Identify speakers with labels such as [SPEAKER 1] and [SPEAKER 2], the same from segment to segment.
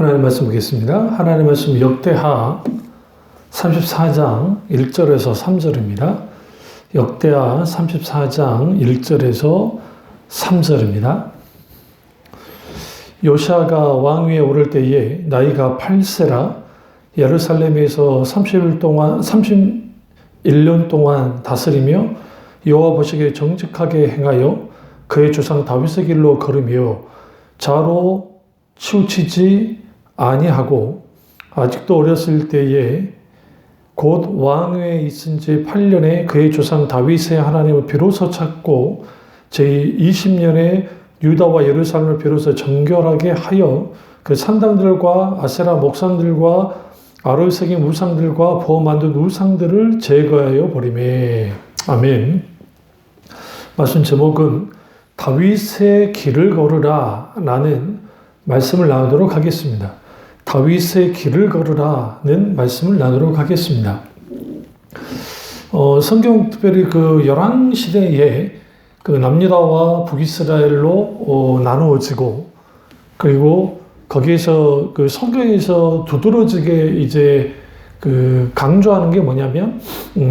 [SPEAKER 1] 하나님 말씀 보겠습니다. 하나님 말씀 역대하 34장 1절에서 3절입니다. 역대하 34장 1절에서 3절입니다. 요시아가 왕위에 오를 때에 나이가 8세라 예루살렘에서 31년 동안 다스리며 여호와 보시기에 정직하게 행하여 그의 조상 다윗의 길로 걸으며 좌로 치우치지 아니하고 아직도 어렸을 때에 곧 왕위에 있은 지 8년에 그의 조상 다윗의 하나님을 비로소 찾고 제20년에 유다와 예루살렘을 비로소 정결하게 하여 그 산당들과 아세라 목상들과 아로에 새긴 우상들과 부어 만든 우상들을 제거하여 버리매. 아멘. 말씀 제목은 다윗의 길을 걸으라 라는 말씀을 나누도록 하겠습니다. 다윗의 길을 걸으라는 말씀을 나누도록 하겠습니다. 성경 특별히 그 열왕시대에 그 남유다와 북이스라엘로 나누어지고 그리고 거기에서 그 성경에서 두드러지게 이제 그 강조하는 게 뭐냐면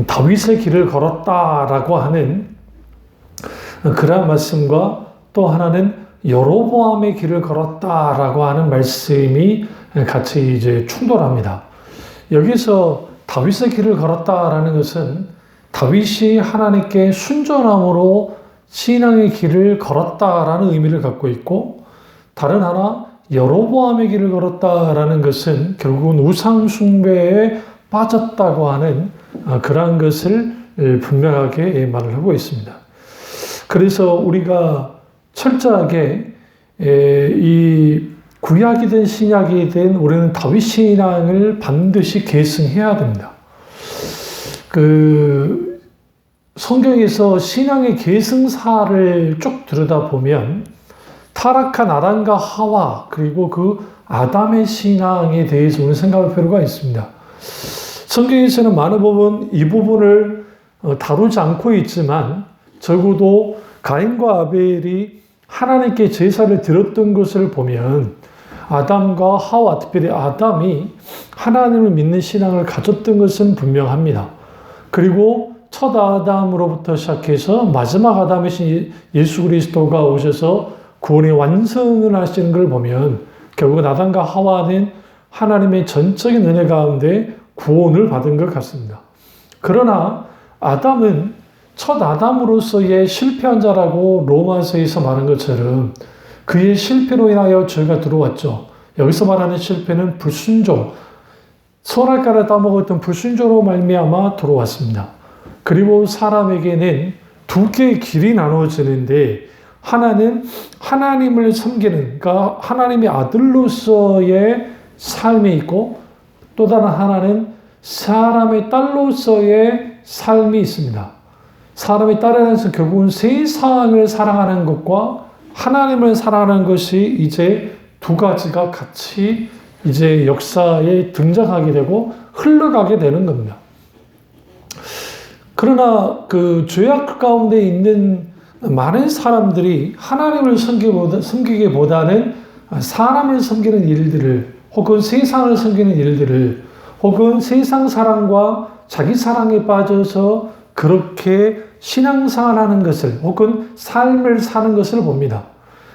[SPEAKER 1] 다윗의 길을 걸었다라고 하는 그러한 말씀과 또 하나는 여로보암의 길을 걸었다라고 하는 말씀이 같이 이제 충돌합니다. 여기서 다윗의 길을 걸었다라는 것은 다윗이 하나님께 순전함으로 신앙의 길을 걸었다라는 의미를 갖고 있고, 다른 하나 여로보암의 길을 걸었다라는 것은 결국은 우상 숭배에 빠졌다고 하는 그러한 것을 분명하게 말을 하고 있습니다. 그래서 우리가 철저하게 이 구약이든 신약이든 우리는 다윗 신앙을 반드시 계승해야 됩니다. 그 성경에서 신앙의 계승사를 쭉 들여다보면 타락한 아담과 하와 그리고 그 아담의 신앙에 대해서 우리는 생각할 필요가 있습니다. 성경에서는 많은 부분 이 부분을 다루지 않고 있지만 적어도 가인과 아벨이 하나님께 제사를 드렸던 것을 보면 아담과 하와, 특별히 아담이 하나님을 믿는 신앙을 가졌던 것은 분명합니다. 그리고 첫 아담으로부터 시작해서 마지막 아담이신 예수 그리스도가 오셔서 구원의 완성을 하시는 걸 보면 결국은 아담과 하와는 하나님의 전적인 은혜 가운데 구원을 받은 것 같습니다. 그러나 아담은 첫 아담으로서의 실패한 자라고 로마서에서 말한 것처럼 그의 실패로 인하여 죄가 들어왔죠. 여기서 말하는 실패는 불순종, 선악과를 따먹었던 불순종으로 말미암아 들어왔습니다. 그리고 사람에게는 두 개의 길이 나누어지는데 하나는 하나님을 섬기는, 그러니까 하나님의 아들로서의 삶이 있고 또 다른 하나는 사람의 딸로서의 삶이 있습니다. 사람의 딸이라는 것은 결국은 세상을 사랑하는 것과 하나님을 사랑하는 것이 이제 두 가지가 같이 이제 역사에 등장하게 되고 흘러가게 되는 겁니다. 그러나 그 죄악 가운데 있는 많은 사람들이 하나님을 섬기기보다는 사람을 섬기는 일들을 혹은 세상을 섬기는 일들을 혹은 세상 사랑과 자기 사랑에 빠져서 그렇게 신앙생활하는 것을 혹은 삶을 사는 것을 봅니다.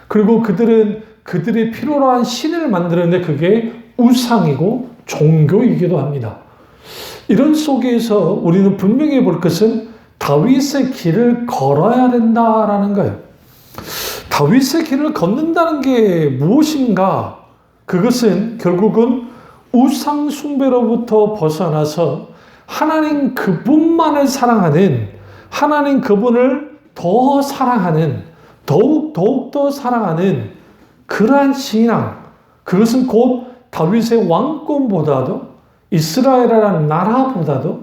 [SPEAKER 1] 그리고 그들은 그들의 필요로 한 신을 만드는데 그게 우상이고 종교이기도 합니다. 이런 속에서 우리는 분명히 볼 것은 다윗의 길을 걸어야 된다라는 거예요. 다윗의 길을 걷는다는 게 무엇인가? 그것은 결국은 우상 숭배로부터 벗어나서 하나님 그분만을 사랑하는, 하나님 그분을 더 사랑하는, 더욱더 사랑하는 그러한 신앙, 그것은 곧 다윗의 왕권보다도 이스라엘이라는 나라보다도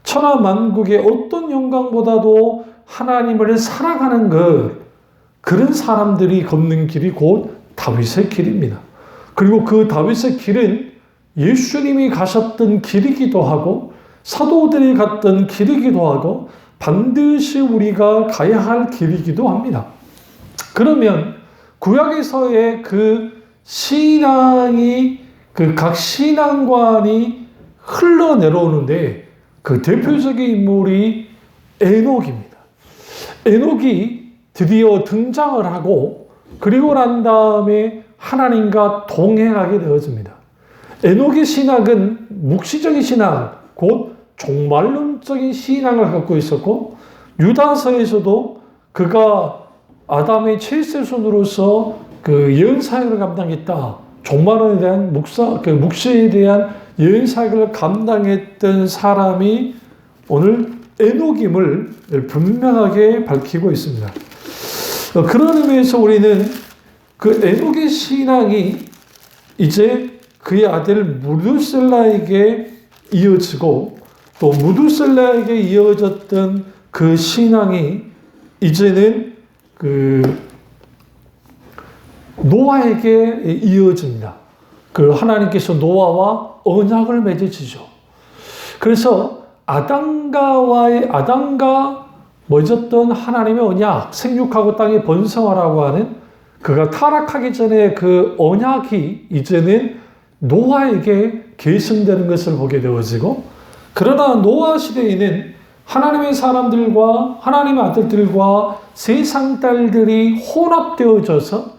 [SPEAKER 1] 천하 만국의 어떤 영광보다도 하나님을 사랑하는 것, 그런 사람들이 걷는 길이 곧 다윗의 길입니다. 그리고 그 다윗의 길은 예수님이 가셨던 길이기도 하고 사도들이 갔던 길이기도 하고 반드시 우리가 가야 할 길이기도 합니다. 그러면 구약에서의 그 신앙이 그 각 신앙관이 흘러내려오는데 그 대표적인 인물이 에녹입니다. 에녹이 드디어 등장을 하고 그리고 난 다음에 하나님과 동행하게 되어집니다. 에녹의 신학은 묵시적인 신앙, 곧 종말론적인 신앙을 갖고 있었고 유다서에서도 그가 아담의 최세손으로서 그 예언사역을 감당했다. 종말론에 대한 묵시에 대한 예언사역을 감당했던 사람이 오늘 에녹임을 분명하게 밝히고 있습니다. 그런 의미에서 우리는 그 에녹의 신앙이 이제 그의 아들 무두셀라에게 이어지고 또 무두셀라에게 이어졌던 그 신앙이 이제는 그 노아에게 이어집니다. 그 하나님께서 노아와 언약을 맺으시죠. 그래서 아담과 맺었던 하나님의 언약, 생육하고 땅에 번성하라고 하는 그가 타락하기 전에 그 언약이 이제는 노아에게 계승되는 것을 보게 되어지고, 그러나 노아 시대에는 하나님의 사람들과 하나님의 아들들과 세상 딸들이 혼합되어져서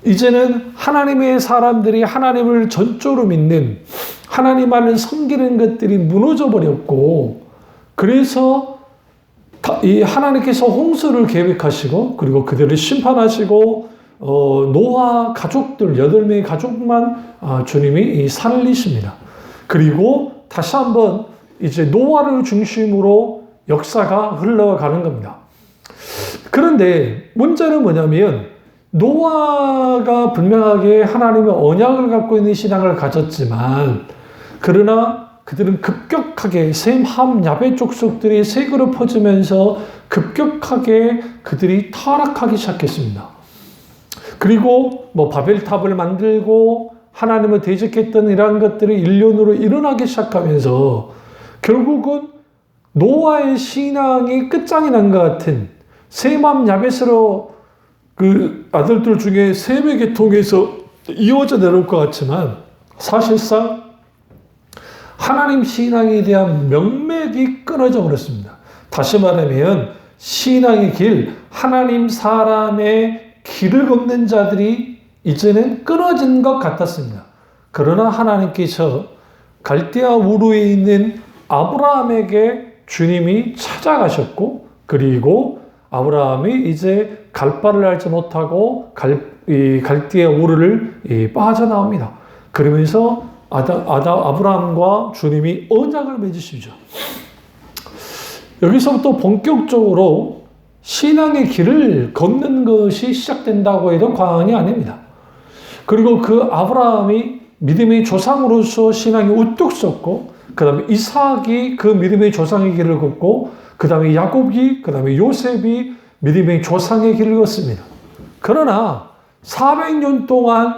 [SPEAKER 1] 이제는 하나님의 사람들이 하나님을 전적으로 믿는 하나님만을 섬기는 것들이 무너져 버렸고, 그래서 이 하나님께서 홍수를 계획하시고 그리고 그들을 심판하시고 노아 가족들 8명의 가족만 주님이 살리십니다. 그리고 다시 한번 이제 노아를 중심으로 역사가 흘러가는 겁니다. 그런데 문제는 뭐냐면 노아가 분명하게 하나님의 언약을 갖고 있는 신앙을 가졌지만, 그러나 그들은 급격하게 셈, 함, 야벳 족속들이 세계로 퍼지면서 급격하게 그들이 타락하기 시작했습니다. 그리고 바벨탑을 만들고 하나님을 대적했던 이러한 것들이 일련으로 일어나기 시작하면서 결국은 노아의 신앙이 끝장이 난 것 같은 셈, 함, 야벳으로 그 아들들 중에 셈에게 통해서 이어져 내려올 것 같지만 사실상 하나님 신앙에 대한 명맥이 끊어져 버렸습니다. 다시 말하면 신앙의 길, 하나님 사람의 길을 걷는 자들이 이제는 끊어진 것 같았습니다. 그러나 하나님께서 갈대아 우르에 있는 아브라함에게 주님이 찾아가셨고, 그리고 아브라함이 이제 갈 바를 알지 못하고 갈대아 우르를 빠져나옵니다. 그러면서 아브라함과 주님이 언약을 맺으시죠. 여기서부터 본격적으로 신앙의 길을 걷는 것이 시작된다고 해도 과언이 아닙니다. 그리고 그 아브라함이 믿음의 조상으로서 신앙이 우뚝 섰고, 그 다음에 이삭이 그 믿음의 조상의 길을 걷고, 그 다음에 야곱이, 그 다음에 요셉이 믿음의 조상의 길을 걷습니다. 그러나 400년 동안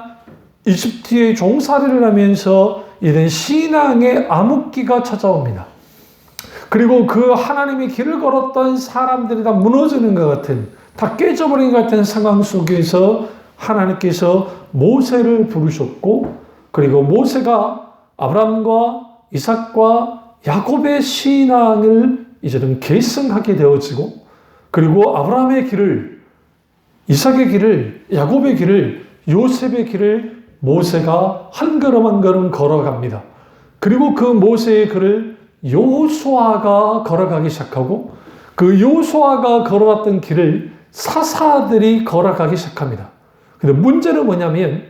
[SPEAKER 1] 이집트의 종살이를 하면서 이런 신앙의 암흑기가 찾아옵니다. 그리고 그 하나님의 길을 걸었던 사람들이 다 무너지는 것 같은, 다 깨져버린 것 같은 상황 속에서 하나님께서 모세를 부르셨고, 그리고 모세가 아브라함과 이삭과 야곱의 신앙을 이제는 계승하게 되어지고, 그리고 아브라함의 길을, 이삭의 길을, 야곱의 길을, 요셉의 길을 모세가 한 걸음 한 걸음 걸어갑니다. 그리고 그 모세의 길을 여호수아가 걸어가기 시작하고, 그 여호수아가 걸어갔던 길을 사사들이 걸어가기 시작합니다. 근데 문제는 뭐냐면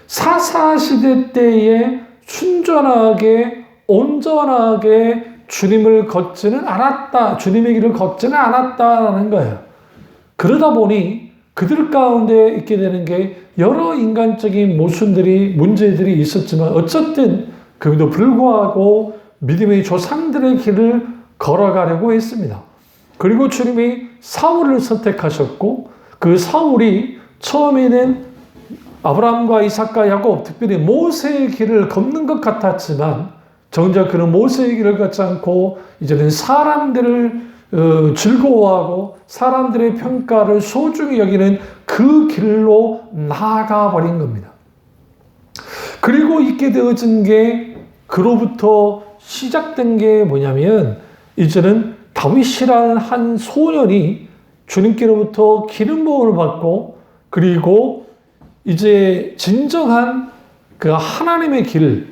[SPEAKER 1] 사사시대 때에 순전하게 온전하게 주님을 걷지는 않았다. 주님의 길을 걷지는 않았다라는 거예요. 그러다 보니 그들 가운데 있게 되는 게 여러 인간적인 문제들이 있었지만 어쨌든 그럼에도 불구하고 믿음의 조상들의 길을 걸어가려고 했습니다. 그리고 주님이 사울을 선택하셨고, 그 사울이 처음에는 아브라함과 이삭과 야곱, 특별히 모세의 길을 걷는 것 같았지만 정작 그는 모세의 길을 걷지 않고 이제는 사람들을 즐거워하고 사람들의 평가를 소중히 여기는 그 길로 나아가 버린 겁니다. 그리고 있게 되어진 게 그로부터 시작된 게 뭐냐면 이제는 다윗이라는 한 소년이 주님께로부터 기름 부음을 받고 그리고 이제 진정한 그 하나님의 길,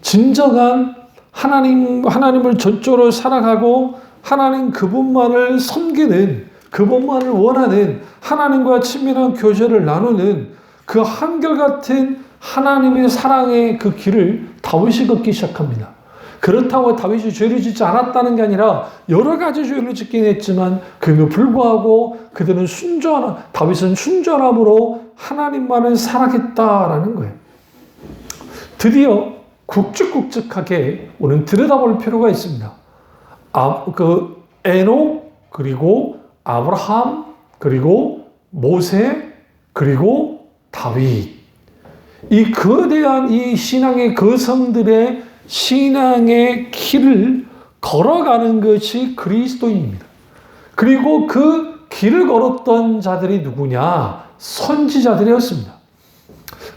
[SPEAKER 1] 진정한 하나님을 전적으로 살아가고 하나님 그분만을 섬기는, 그분만을 원하는 하나님과 친밀한 교제를 나누는 그 한결같은 하나님의 사랑의 그 길을 다윗이 걷기 시작합니다. 그렇다고 다윗이 죄를 짓지 않았다는 게 아니라 여러 가지 죄를 짓긴 했지만 그에도 불구하고 다윗은 순전함으로 하나님만을 사랑했다라는 거예요. 드디어 굵직굵직하게 우리는 들여다볼 필요가 있습니다. 에녹, 그리고 아브라함, 그리고 모세, 그리고 다윗. 이 거대한 이 신앙의 거성들의 신앙의 길을 걸어가는 것이 그리스도인입니다. 그리고 그 길을 걸었던 자들이 누구냐? 선지자들이었습니다.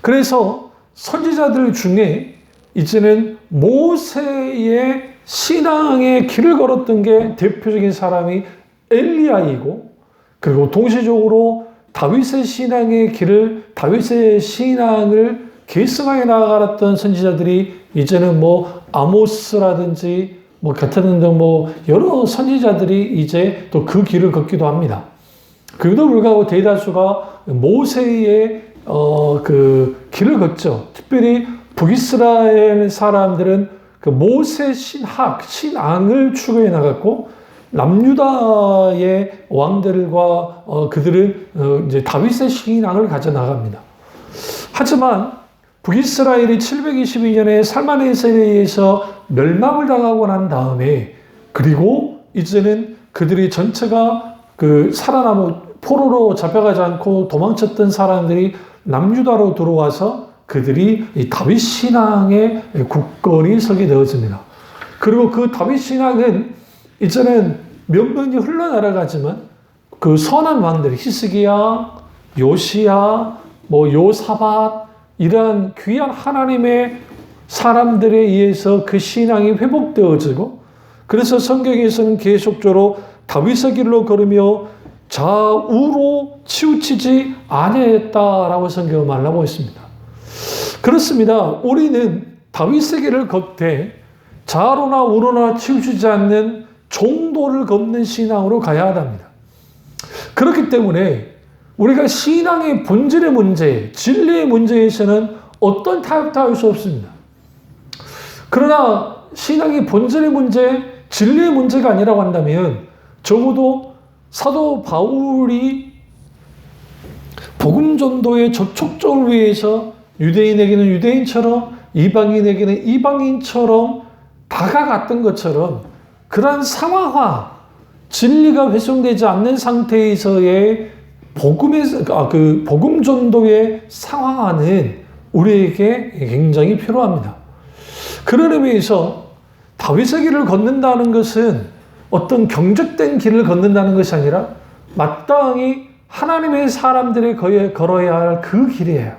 [SPEAKER 1] 그래서 선지자들 중에 이제는 모세의 신앙의 길을 걸었던 게 대표적인 사람이 엘리야이고, 그리고 동시적으로 다윗의 신앙을 계승하게 나아갔던 선지자들이 이제는 뭐 아모스라든지 뭐 같은 등 뭐 여러 선지자들이 이제 또 그 길을 걷기도 합니다. 그럼에도 불구하고 대다수가 모세의 그 길을 걷죠. 특별히 북이스라엘 사람들은 그 모세 신앙을 추구해 나갔고, 남유다의 왕들과 그들은 이제 다윗의 신앙을 가져 나갑니다. 하지만 북이스라엘이 722년에 살마네셀에 의해서 멸망을 당하고 난 다음에, 그리고 이제는 그들이 전체가 포로로 잡혀가지 않고 도망쳤던 사람들이 남유다로 들어와서 그들이 이 다윗 신앙의 국권이 서게 되어집니다. 그리고 그 다윗 신앙은 이제는 몇 년이 흘러내려가지만 그 선한 왕들, 히스기야, 요시야, 요사밧, 이러한 귀한 하나님의 사람들에 의해서 그 신앙이 회복되어지고, 그래서 성경에서는 계속적으로 다윗의 길로 걸으며 좌우로 치우치지 아니했다라고 성경은 말하고 있습니다. 그렇습니다. 우리는 다윗의 길을 걷되 좌로나 우로나 치우치지 않는 종도를 걷는 신앙으로 가야 합니다. 그렇기 때문에 우리가 신앙의 본질의 문제, 진리의 문제에서는 어떤 타협도 할 수 없습니다. 그러나 신앙의 본질의 문제, 진리의 문제가 아니라고 한다면 적어도 사도 바울이 복음 전도의 접촉점을 위해서 유대인에게는 유대인처럼, 이방인에게는 이방인처럼 다가갔던 것처럼 그러한 상황화, 진리가 회송되지 않는 상태에서의 복음 전도의 상황화는 우리에게 굉장히 필요합니다. 그런 의미에서 다윗의 길을 걷는다는 것은 어떤 경직된 길을 걷는다는 것이 아니라 마땅히 하나님의 사람들이 걸어야 할 그 길이에요.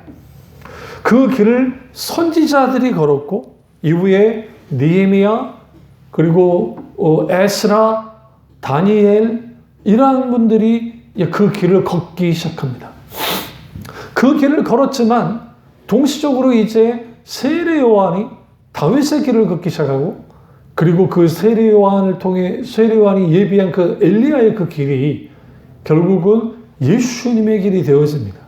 [SPEAKER 1] 그 길을 선지자들이 걸었고, 이후에 느헤미야, 그리고 에스라, 다니엘, 이러한 분들이 그 길을 걷기 시작합니다. 그 길을 걸었지만 동시적으로 이제 세례 요한이 다윗의 길을 걷기 시작하고, 그리고 그 세례 요한이 예비한 그 엘리야의 그 길이 결국은 예수님의 길이 되어집니다.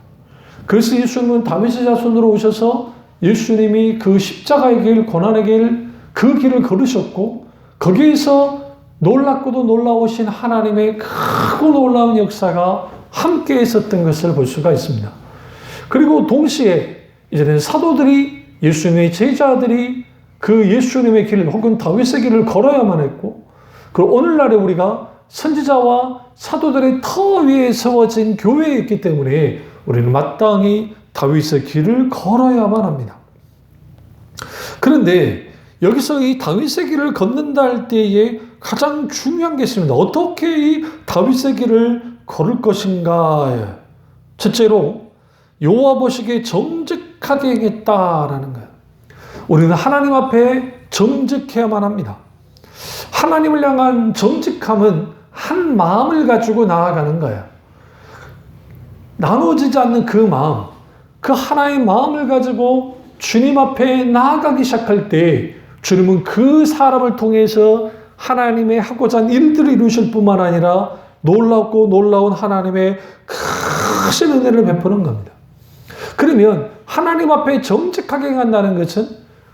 [SPEAKER 1] 그래서 예수님은 다윗의 자손으로 오셔서 예수님이 그 십자가의 길, 고난의 길, 그 길을 걸으셨고, 거기에서 놀랍고도 놀라우신 하나님의 크고 놀라운 역사가 함께 있었던 것을 볼 수가 있습니다. 그리고 동시에 이제는 사도들이, 예수님의 제자들이 그 예수님의 길 혹은 다윗의 길을 걸어야만 했고, 그리고 오늘날에 우리가 선지자와 사도들의 터 위에 세워진 교회에 있기 때문에 우리는 마땅히 다윗의 길을 걸어야만 합니다. 그런데 여기서 이 다윗의 길을 걷는다 할 때에 가장 중요한 게 있습니다. 어떻게 이 다윗의 길을 걸을 것인가? 첫째로 여호와 보시기에 정직하게 행했다라는 거예요. 우리는 하나님 앞에 정직해야만 합니다. 하나님을 향한 정직함은 한 마음을 가지고 나아가는 거예요. 나눠지지 않는 그 마음, 그 하나의 마음을 가지고 주님 앞에 나아가기 시작할 때 주님은 그 사람을 통해서 하나님의 하고자 하는 일들을 이루실 뿐만 아니라 놀랍고 놀라운 하나님의 크신 은혜를 베푸는 겁니다. 그러면 하나님 앞에 정직하게 행한다는 것은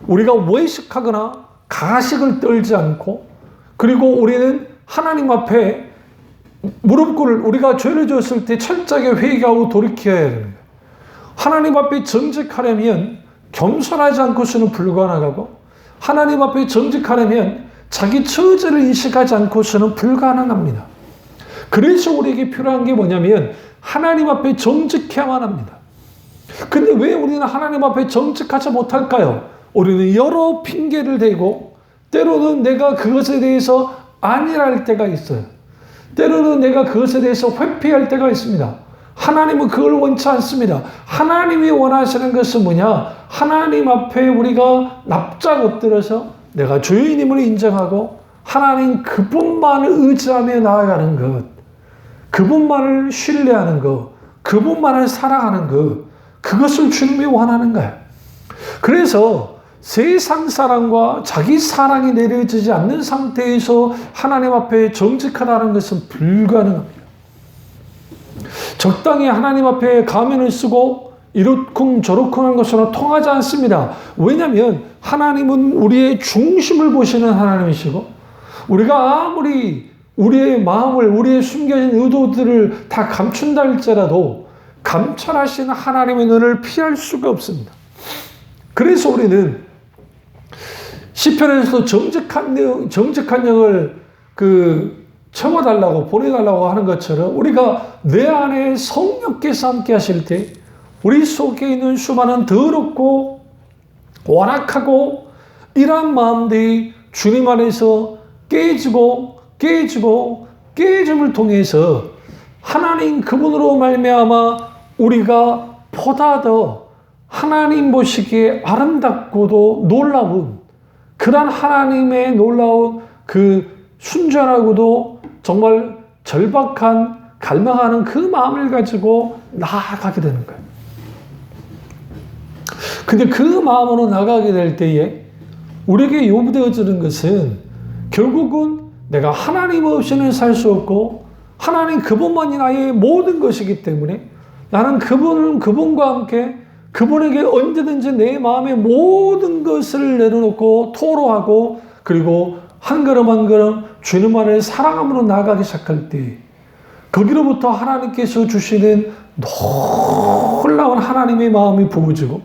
[SPEAKER 1] 우리가 외식하거나 가식을 떨지 않고, 그리고 우리는 하나님 앞에 무릎 꿇을, 우리가 죄를 지었을 때 철저하게 회개하고 돌이켜야 됩니다. 하나님 앞에 정직하려면 겸손하지 않고서는 불가능하고, 하나님 앞에 정직하려면 자기 처지를 인식하지 않고서는 불가능합니다. 그래서 우리에게 필요한 게 뭐냐면 하나님 앞에 정직해야만 합니다. 근데 왜 우리는 하나님 앞에 정직하지 못할까요? 우리는 여러 핑계를 대고, 때로는 내가 그것에 대해서 아니랄 때가 있어요. 때로는 내가 그것에 대해서 회피할 때가 있습니다. 하나님은 그걸 원치 않습니다. 하나님이 원하시는 것은 뭐냐? 하나님 앞에 우리가 납작 엎드려서 내가 주인임을 인정하고 하나님 그분만을 의지하며 나아가는 것, 그분만을 신뢰하는 것, 그분만을 사랑하는 것, 그것을 주님이 원하는 거예요. 그래서 세상 사랑과 자기 사랑이 내려지지 않는 상태에서 하나님 앞에 정직하다는 것은 불가능합니다. 적당히 하나님 앞에 가면을 쓰고 이렇쿵 저렇쿵 한 것으로 통하지 않습니다. 왜냐하면 하나님은 우리의 중심을 보시는 하나님이시고, 우리가 아무리 우리의 마음을, 우리의 숨겨진 의도들을 다 감춘다 할지라도 감찰하시는 하나님의 눈을 피할 수가 없습니다. 그래서 우리는 시편에서 정직한 영을 채워달라고, 보내달라고 하는 것처럼 우리가 내 안에 성령께서 함께 하실 때 우리 속에 있는 수많은 더럽고 완악하고 이러한 마음들이 주님 안에서 깨짐을 통해서 하나님 그분으로 말미암아 우리가 보다 더 하나님 보시기에 아름답고도 놀라운 그런 하나님의 놀라운 그 순전하고도 정말 절박한 갈망하는 그 마음을 가지고 나아가게 되는 거예요. 근데 그 마음으로 나가게 될 때에 우리에게 요구되어지는 것은 결국은 내가 하나님 없이는 살 수 없고 하나님 그분만이 나의 모든 것이기 때문에 나는 그분과 함께 그분에게 언제든지 내 마음의 모든 것을 내려놓고 토로하고, 그리고 한 걸음 한 걸음 주님만을 사랑함으로 나아가기 시작할 때 거기로부터 하나님께서 주시는 놀라운 하나님의 마음이 부어지고,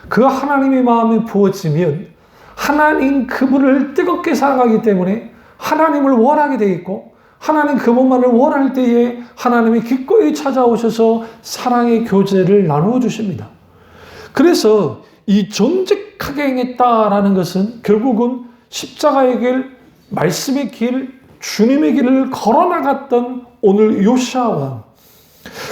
[SPEAKER 1] 그 하나님의 마음이 부어지면 하나님 그분을 뜨겁게 사랑하기 때문에 하나님을 원하게 되어 있고, 하나님 그분만을 원할 때에 하나님이 기꺼이 찾아오셔서 사랑의 교제를 나누어 주십니다. 그래서 이 정직하게 행했다라는 것은 결국은 십자가의 길, 말씀의 길, 주님의 길을 걸어나갔던 오늘 요시야 왕.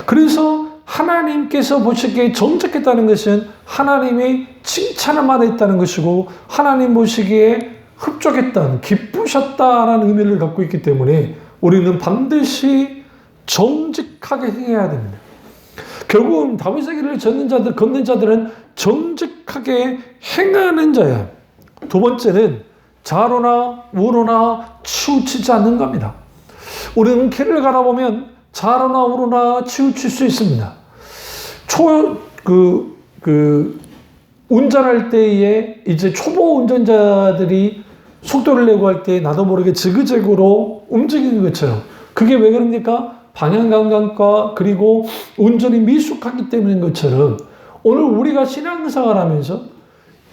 [SPEAKER 1] 그래서 하나님께서 보시기에 정직했다는 것은 하나님의 칭찬을 받았다는 것이고, 하나님 보시기에 흡족했던, 기쁘셨다라는 의미를 갖고 있기 때문에 우리는 반드시 정직하게 행해야 됩니다. 결국은 다윗의 길을 걷는 자들은 정직하게 행하는 자야. 두 번째는 좌로나 우로나 치우치지 않는 겁니다. 우리는 길을 가다보면 좌로나 우로나 치우칠 수 있습니다. 운전할 때에 이제 초보 운전자들이 속도를 내고 할 때 나도 모르게 지그재그로 움직이는 것처럼, 그게 왜 그럽니까? 방향 감각과 그리고 운전이 미숙하기 때문인 것처럼 오늘 우리가 신앙생활 하면서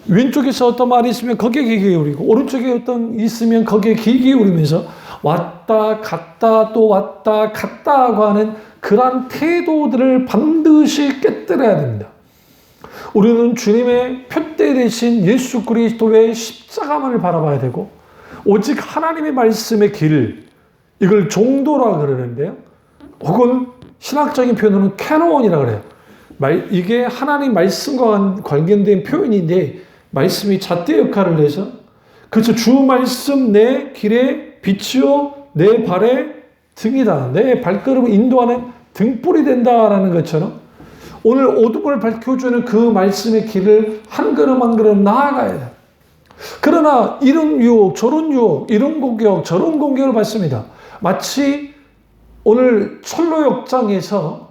[SPEAKER 1] 왼쪽에서 어떤 말이 있으면 거기에 귀 기울이고, 오른쪽에 어떤 있으면 거기에 귀 기울이면서 왔다 갔다 또 왔다 갔다 하고 하는 그러한 태도들을 반드시 깨뜨려야 됩니다. 우리는 주님의 표대 되신 예수 그리스도의 십자가만을 바라봐야 되고, 오직 하나님의 말씀의 길, 이걸 종도라 그러는데요. 혹은 신학적인 표현으로는 캐논이라 그래요. 이게 하나님 말씀과 관련된 표현인데, 말씀이 잣대 역할을 해서 그래서 주 말씀 내 길에 빛이요 내 발의 등이다. 내 발걸음을 인도하는 등불이 된다라는 것처럼 오늘 어둠을 밝혀주는 그 말씀의 길을 한 걸음 한 걸음 나아가야 돼. 그러나 이런 유혹, 저런 유혹, 이런 공격, 저런 공격을 받습니다. 마치 오늘 철로 역장에서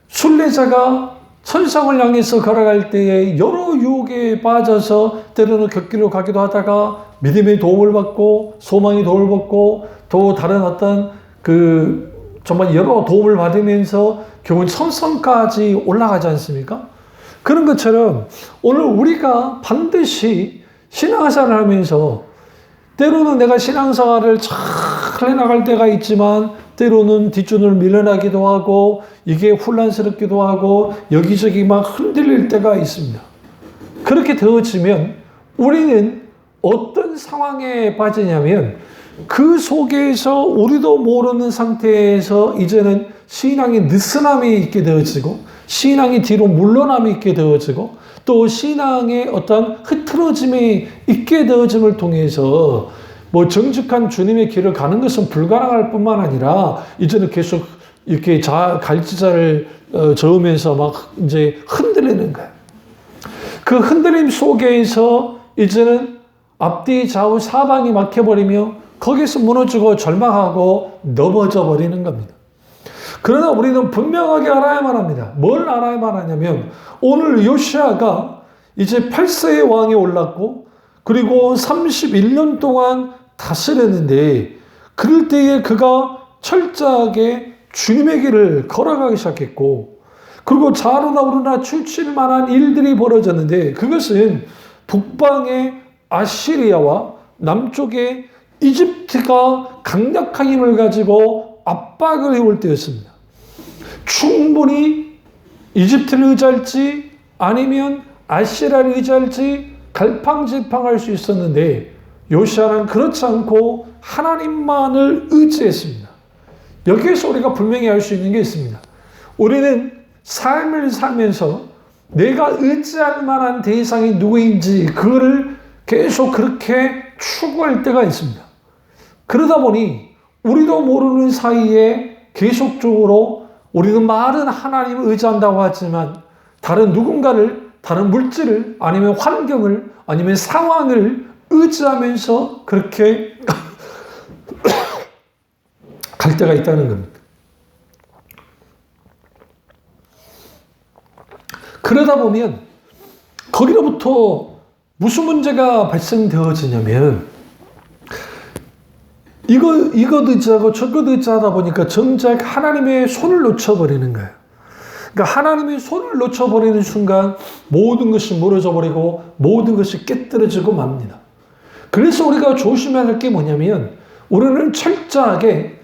[SPEAKER 1] 순례자가 천상을 향해서 걸어갈 때에 여러 유혹에 빠져서 때로는 곁길로 가기도 하다가 믿음의 도움을 받고 소망의 도움을 받고 또 다른 어떤 정말 여러 도움을 받으면서 결국은 천성까지 올라가지 않습니까? 그런 것처럼 오늘 우리가 반드시 신앙생활을 하면서 때로는 내가 신앙생활을 잘 해나갈 때가 있지만 때로는 뒷전을 밀려나기도 하고 이게 혼란스럽기도 하고 여기저기 막 흔들릴 때가 있습니다. 그렇게 되어지면 우리는 어떤 상황에 빠지냐면 그 속에서 우리도 모르는 상태에서 이제는 신앙의 느슨함이 있게 되어지고 신앙이 뒤로 물러남이 있게 되어지고 또 신앙의 어떤 흐트러짐이 있게 되어짐을 통해서 뭐 정직한 주님의 길을 가는 것은 불가능할 뿐만 아니라 이제는 계속 이렇게 갈지자를 저으면서 막 이제 흔들리는 거예요. 그 흔들림 속에서 이제는 앞뒤 좌우 사방이 막혀버리며 거기서 무너지고 절망하고 넘어져 버리는 겁니다. 그러나 우리는 분명하게 알아야만 합니다. 뭘 알아야만 하냐면 오늘 요시아가 이제 8세의 왕에 올랐고 그리고 31년 동안 다스렸는데 그럴 때에 그가 철저하게 주님의 길을 걸어가기 시작했고 그리고 좌로나 우로나 치우칠 만한 일들이 벌어졌는데 그것은 북방의 아시리아와 남쪽의 이집트가 강력한 힘을 가지고 압박을 해올 때였습니다. 충분히 이집트를 의지할지 아니면 아시리아를 의지할지 갈팡질팡할 수 있었는데 요시아는 그렇지 않고 하나님만을 의지했습니다. 여기에서 우리가 분명히 알 수 있는 게 있습니다. 우리는 삶을 살면서 내가 의지할 만한 대상이 누구인지 그거를 계속 그렇게 추구할 때가 있습니다. 그러다 보니 우리도 모르는 사이에 계속적으로 우리는 말은 하나님을 의지한다고 하지만 다른 누군가를, 다른 물질을 아니면 환경을 아니면 상황을 의지하면서 그렇게 갈 때가 있다는 겁니다. 그러다 보면 거기로부터 무슨 문제가 발생되어지냐면 이것 의지하고 저것 의지하다 보니까 정작 하나님의 손을 놓쳐버리는 거예요. 그러니까 하나님의 손을 놓쳐버리는 순간 모든 것이 무너져 버리고 모든 것이 깨뜨려지고 맙니다. 그래서 우리가 조심해야 할 게 뭐냐면 우리는 철저하게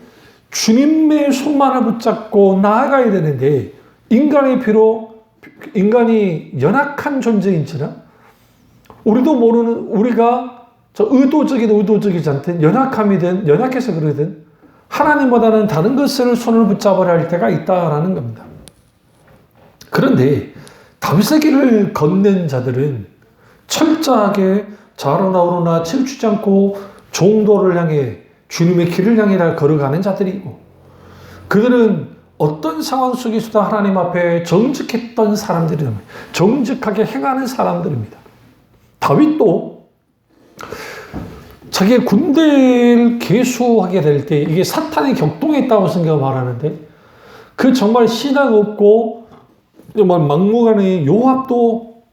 [SPEAKER 1] 주님의 손만을 붙잡고 나아가야 되는데 인간이 연약한 존재인지라 우리도 모르는 우리가 의도적이든 의도적이지 않든 연약함이든 연약해서 그러든 하나님보다는 다른 것을 손을 붙잡아야 할 때가 있다라는 겁니다. 그런데 다윗의 길을 걷는 자들은 철저하게 좌로나 우로나 치우치지 않고 종도를 향해 주님의 길을 향해 걸어가는 자들이고 그들은 어떤 상황 속에서도 하나님 앞에 정직했던 사람들입니다. 정직하게 행하는 사람들입니다. 다윗도 자기의 군대를 계수하게 될 때 이게 사탄의 격동에 있다고 생각을 말하는데 그 정말 신앙 없고 정말 막무가내 요압도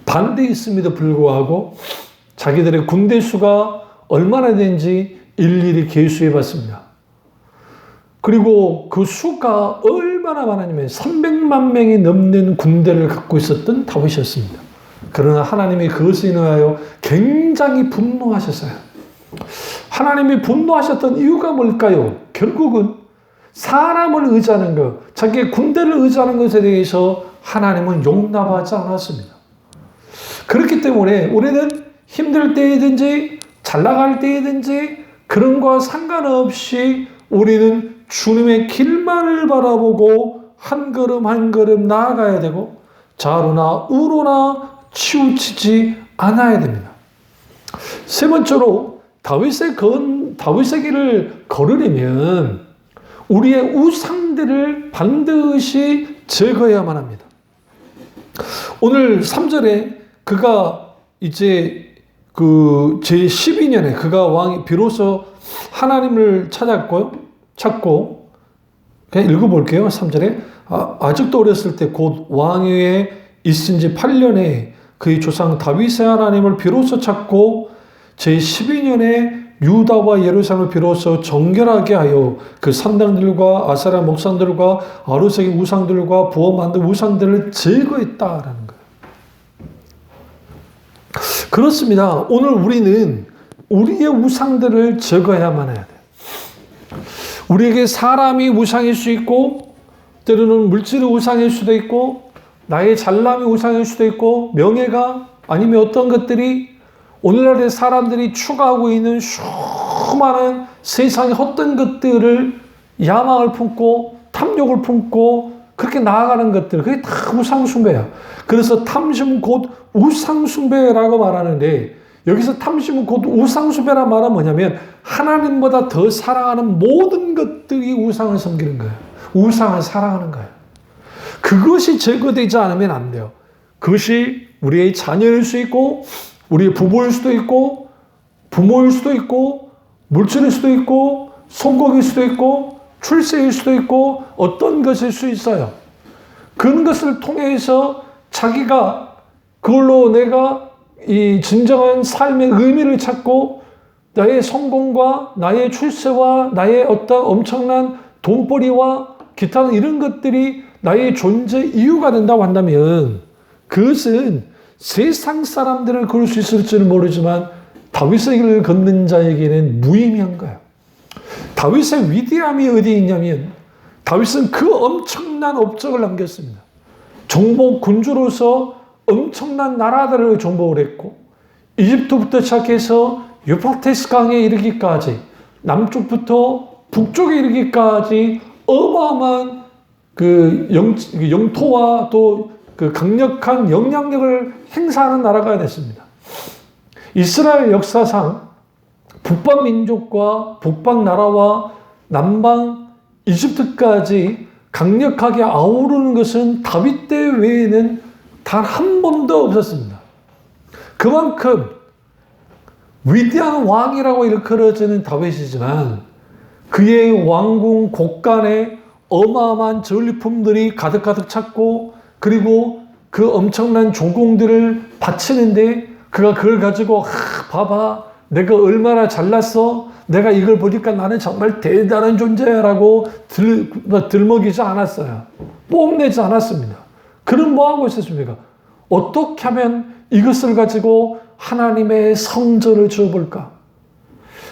[SPEAKER 1] 반대했음에도 불구하고 자기들의 군대 수가 얼마나 되는지 일일이 계수해 봤습니다. 그리고 그 수가 얼마나 많았냐면 300만 명이 넘는 군대를 갖고 있었던 다윗이었습니다. 그러나 하나님이 그것에 인하여 굉장히 분노하셨어요. 하나님이 분노하셨던 이유가 뭘까요? 결국은 사람을 의지하는 것, 자기의 군대를 의지하는 것에 대해서 하나님은 용납하지 않았습니다. 그렇기 때문에 우리는 힘들 때이든지 잘 나갈 때이든지 그런 거와 상관없이 우리는 주님의 길만을 바라보고 한 걸음 한 걸음 나아가야 되고 좌로나 우로나 치우치지 않아야 됩니다. 세 번째로 다윗의 길을 걸으려면 우리의 우상들을 반드시 제거해야만 합니다. 오늘 3절에 그가 이제 그 제12년에 그가 왕이 비로소 하나님을 찾고 그냥 읽어볼게요. 3절에 아직도 어렸을 때 곧 왕위에 있은 지 8년에 그의 조상 다윗의 하나님을 비로소 찾고 제12년에 유다와 예루살렘을 비로소 정결하게 하여 그 산당들과 아세라 목상들과 아루색의 우상들과 부어 만든 우상들을 제거했다라는 거예요. 그렇습니다. 오늘 우리는 우리의 우상들을 제거해야만 해야 돼요. 우리에게 사람이 우상일 수 있고 때로는 물질의 우상일 수도 있고 나의 잘남이 우상일 수도 있고 명예가 아니면 어떤 것들이 오늘날의 사람들이 추구하고 있는 수많은 세상의 헛된 것들을 야망을 품고 탐욕을 품고 그렇게 나아가는 것들 그게 다 우상숭배야. 그래서 탐심 곧 우상숭배라고 말하는데 여기서 탐심은 곧 우상숭배란 말은 뭐냐면 하나님보다 더 사랑하는 모든 것들이 우상을 섬기는 거예요. 우상을 사랑하는 거예요. 그것이 제거되지 않으면 안 돼요. 그것이 우리의 자녀일 수 있고 우리의 부부일 수도 있고 부모일 수도 있고 물질일 수도 있고 성공일 수도 있고 출세일 수도 있고 어떤 것일 수 있어요. 그런 것을 통해서 자기가 그걸로 내가 이 진정한 삶의 의미를 찾고 나의 성공과 나의 출세와 나의 어떤 엄청난 돈벌이와 기타 이런 것들이 나의 존재 이유가 된다고 한다면 그것은 세상 사람들은 그럴 수 있을지는 모르지만 다윗의 길을 걷는 자에게는 무의미한 거예요. 다윗의 위대함이 어디 있냐면 다윗은 그 엄청난 업적을 남겼습니다. 정복 군주로서 엄청난 나라들을 정복을 했고 이집트부터 시작해서 유프라테스 강에 이르기까지 남쪽부터 북쪽에 이르기까지 어마어마한 그 영토와 또 그 강력한 영향력을 행사하는 나라가 됐습니다. 이스라엘 역사상 북방 민족과 북방 나라와 남방 이집트까지 강력하게 아우르는 것은 다윗 때 외에는 단 한 번도 없었습니다. 그만큼 위대한 왕이라고 일컬어지는 다윗이지만 그의 왕궁 곳간에 어마어마한 전리품들이 가득가득 찼고 그리고 그 엄청난 조공들을 바치는데 그가 그걸 가지고 봐봐 내가 얼마나 잘났어 내가 이걸 보니까 나는 정말 대단한 존재라고 들먹이지 않았어요. 뽐내지 않았습니다. 그럼 뭐 하고 있었습니까? 어떻게 하면 이것을 가지고 하나님의 성전을 지어볼까?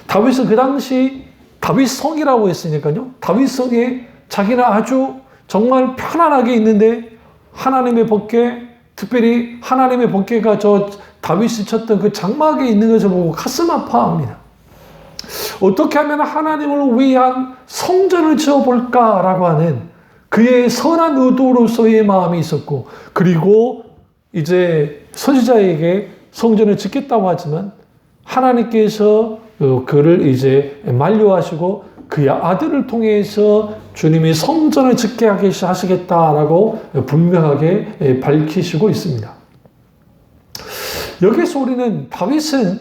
[SPEAKER 1] 다윗은 그 당시 다윗성이라고 했으니까요. 다윗성에 자기는 아주 정말 편안하게 있는데 하나님의 법궤, 특별히 하나님의 법궤가 저 다윗이 쳤던 그 장막에 있는 것을 보고 가슴 아파합니다. 어떻게 하면 하나님을 위한 성전을 지어볼까라고 하는 그의 선한 의도로서의 마음이 있었고 그리고 이제 선지자에게 성전을 짓겠다고 하지만 하나님께서 그를 이제 만류하시고 그의 아들을 통해서 주님이 성전을 짓게 하시겠다라고 분명하게 밝히시고 있습니다. 여기서 우리는 다윗은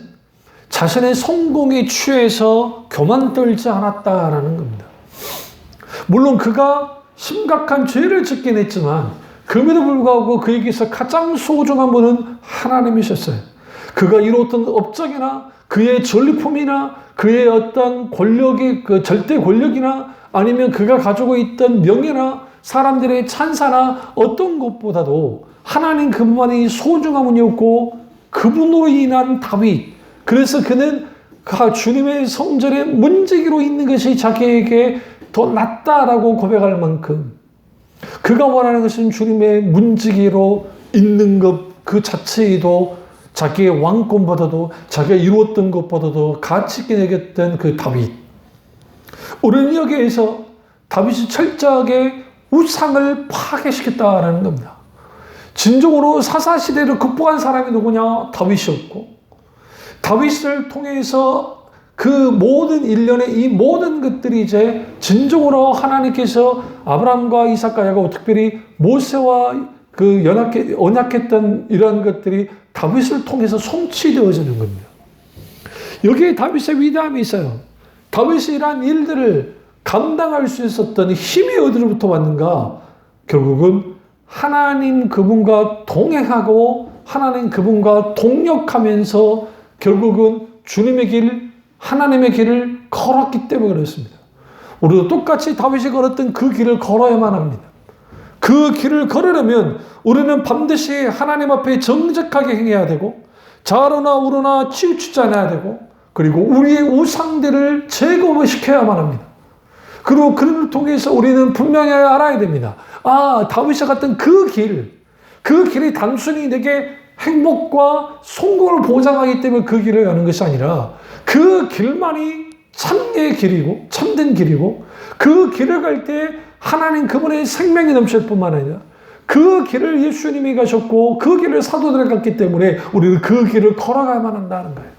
[SPEAKER 1] 자신의 성공에 취해서 교만 떨지 않았다라는 겁니다. 물론 그가 심각한 죄를 짓긴 했지만 그럼에도 불구하고 그에게서 가장 소중한 분은 하나님이셨어요. 그가 이루었던 업적이나 그의 전리품이나 그의 어떤 권력의 그 절대 권력이나 아니면 그가 가지고 있던 명예나 사람들의 찬사나 어떤 것보다도 하나님 그분만이 소중한 분이었고 그분으로 인한 다윗 그래서 그는 주님의 성전의 문지기로 있는 것이 자기에게 더 낫다라고 고백할 만큼 그가 원하는 것은 주님의 문지기로 있는 것 그 자체에도 자기의 왕권보다도 자기가 이루었던 것보다도 가치 있게 여겼던 그 다윗. 우리는 여기에서 다윗이 철저하게 우상을 파괴시켰다라는 겁니다. 진정으로 사사시대를 극복한 사람이 누구냐? 다윗이었고, 다윗을 통해서 그 모든 일련의 이 모든 것들이 이제 진정으로 하나님께서 아브라함과 이삭과 야곱, 특별히 모세와 그 언약했던 이러한 것들이 다윗을 통해서 성취되어지는 겁니다. 여기에 다윗의 위대함이 있어요. 다윗이 이러한 일들을 감당할 수 있었던 힘이 어디로부터 왔는가? 결국은 하나님 그분과 동행하고 하나님 그분과 동역하면서 결국은 주님의 길, 하나님의 길을 걸었기 때문에 그렇습니다. 우리도 똑같이 다윗이 걸었던 그 길을 걸어야만 합니다. 그 길을 걸으려면 우리는 반드시 하나님 앞에 정직하게 행해야 되고, 좌로나 우로나 치우치지 않아야 되고, 그리고 우리의 우상들을 제거시켜야만 합니다. 그리고 그를 통해서 우리는 분명히 알아야 됩니다. 아, 다윗이 갔던 그 길이 단순히 내게 행복과 성공을 보장하기 때문에 그 길을 가는 것이 아니라 그 길만이 참의 길이고 참된 길이고, 그 길을 갈 때 하나님 그분의 생명이 넘칠 뿐만 아니라 그 길을 예수님이 가셨고 그 길을 사도들이 갔기 때문에 우리는 그 길을 걸어가야만 한다는 거예요.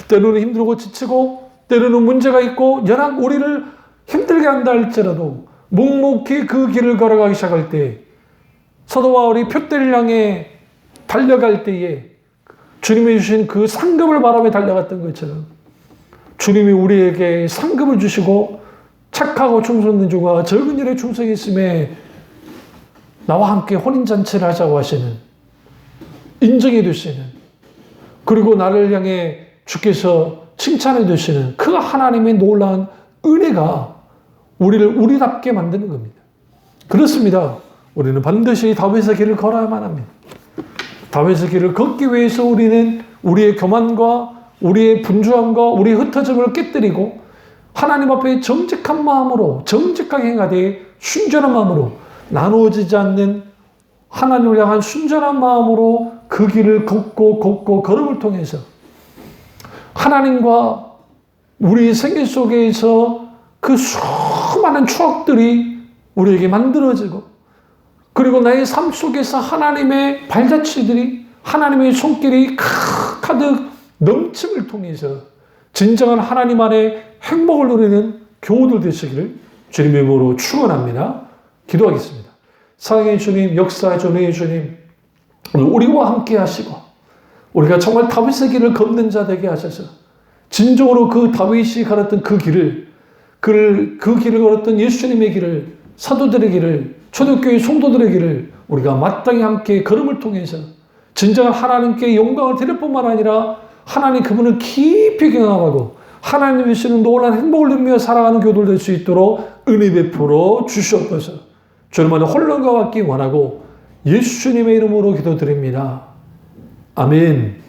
[SPEAKER 1] 때로는 힘들고 지치고 때로는 문제가 있고 연약 우리를 힘들게 한다 할지라도 묵묵히 그 길을 걸어가기 시작할 때, 사도 바울이 표대를 향해 달려갈 때에 주님이 주신 그 상급을 바라며 달려갔던 것처럼 주님이 우리에게 상급을 주시고 착하고 충성된 종아 적은 일에 충성했음에 나와 함께 혼인잔치를 하자고 하시는, 인정해 주시는, 그리고 나를 향해 주께서 칭찬해 주시는 그 하나님의 놀라운 은혜가 우리를 우리답게 만드는 겁니다. 그렇습니다. 우리는 반드시 다윗의 길을 걸어야만 합니다. 다윗의 길을 걷기 위해서 우리는 우리의 교만과 우리의 분주함과 우리의 흩어짐을 깨뜨리고 하나님 앞에 정직한 마음으로 정직하게 행하되 순전한 마음으로 나누어지지 않는 하나님을 향한 순전한 마음으로 그 길을 걷고 걸음을 통해서 하나님과 우리 생애 속에서 그 수많은 추억들이 우리에게 만들어지고, 그리고 나의 삶 속에서 하나님의 발자취들이, 하나님의 손길이 가득 넘침을 통해서 진정한 하나님 안에 행복을 누리는 교우들 되시기를 주님의 이름으로 축원합니다. 기도하겠습니다. 사랑의 주님, 역사의 주님의 주님, 우리와 함께 하시고 우리가 정말 다윗의 길을 걷는 자 되게 하셔서 진정으로 그 다윗이 걸었던 그 길을, 그 길을 걸었던 예수님의 길을, 사도들의 길을, 초대교회 성도들의 길을 우리가 마땅히 함께 걸음을 통해서 진정한 하나님께 영광을 드릴 뿐만 아니라 하나님 그분을 깊이 경험하고 하나님이 주시는 놀라운 행복을 누리며 살아가는 교도들 될 수 있도록 은혜 베풀어 주시옵소서. 주님만의 혼론과 같기 원하고 예수님의 이름으로 기도드립니다. 아멘.